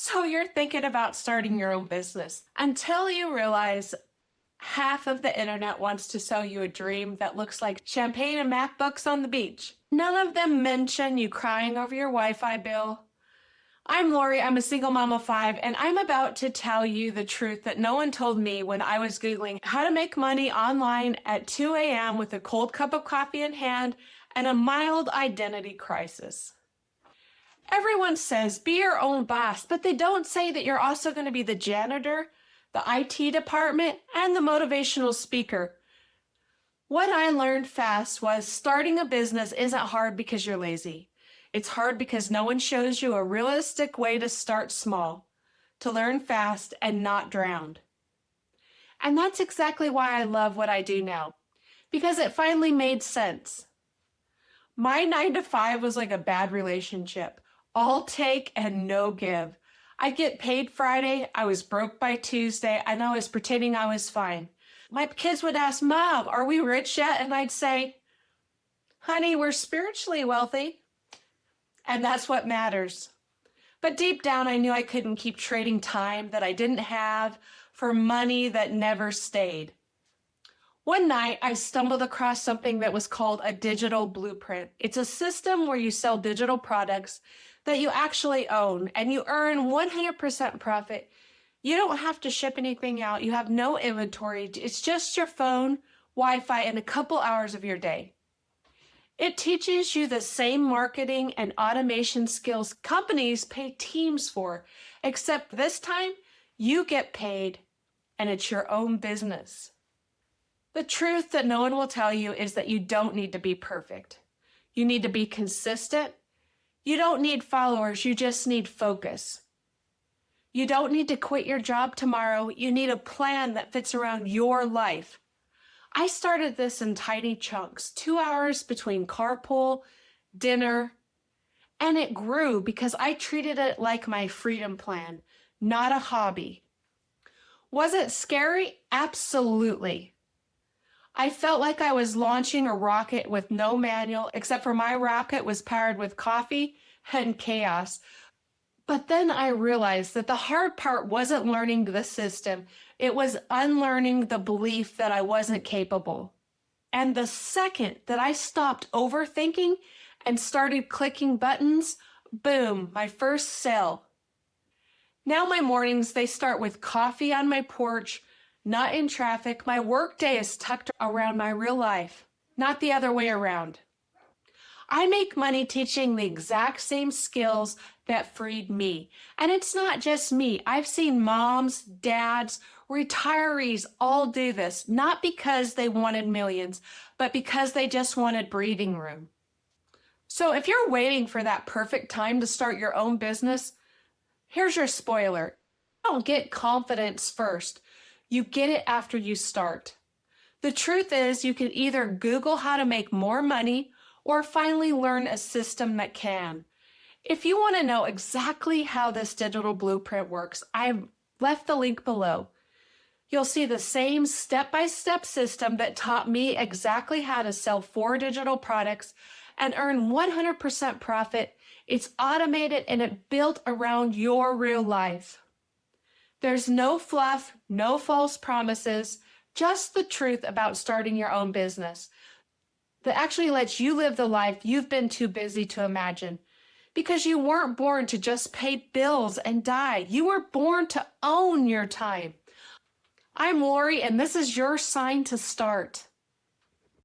So you're thinking about starting your own business until you realize half of the internet wants to sell you a dream that looks like champagne and MacBooks on the beach. None of them mention you crying over your Wi-Fi bill. I'm Laurie, I'm a single mom of 5, and I'm about to tell you the truth that no one told me when I was Googling how to make money online at 2 a.m. with a cold cup of coffee in hand and a mild identity crisis. Everyone says be your own boss, but they don't say that you're also going to be the janitor, the IT department, and the motivational speaker. What I learned fast was starting a business isn't hard because you're lazy. It's hard because no one shows you a realistic way to start small, to learn fast and not drown. And that's exactly why I love what I do now, because it finally made sense. My 9 to 5 was like a bad relationship. All take and no give. I'd get paid Friday, I was broke by Tuesday, and I was pretending I was fine. My kids would ask, Mom, are we rich yet? And I'd say, honey, we're spiritually wealthy. And that's what matters. But deep down, I knew I couldn't keep trading time that I didn't have for money that never stayed. One night, I stumbled across something that was called a digital blueprint. It's a system where you sell digital products that you actually own, and you earn 100% profit. You don't have to ship anything out. You have no inventory. It's just your phone, Wi-Fi, and a couple hours of your day. It teaches you the same marketing and automation skills companies pay teams for, except this time you get paid and it's your own business. The truth that no one will tell you is that you don't need to be perfect. You need to be consistent. You don't need followers, you just need focus. You don't need to quit your job tomorrow. You need a plan that fits around your life. I started this in tiny chunks, 2 hours between carpool, dinner, and it grew because I treated it like my freedom plan, not a hobby. Was it scary? Absolutely. I felt like I was launching a rocket with no manual, except for my rocket was powered with coffee and chaos. But then I realized that the hard part wasn't learning the system. It was unlearning the belief that I wasn't capable. And the second that I stopped overthinking and started clicking buttons, boom, my first sale. Now my mornings, they start with coffee on my porch, not in traffic. My workday is tucked around my real life, not the other way around. I make money teaching the exact same skills that freed me. And it's not just me. I've seen moms, dads, retirees all do this, not because they wanted millions, but because they just wanted breathing room. So if you're waiting for that perfect time to start your own business, here's your spoiler. Don't get confidence first. You get it after you start. The truth is, you can either Google how to make more money or finally learn a system that can. If you want to know exactly how this digital blueprint works, I've left the link below. You'll see the same step-by-step system that taught me exactly how to sell 4 digital products and earn 100% profit. It's automated and it's built around your real life. There's no fluff, no false promises, just the truth about starting your own business that actually lets you live the life you've been too busy to imagine. Because you weren't born to just pay bills and die. You were born to own your time. I'm Laurie, and this is your sign to start.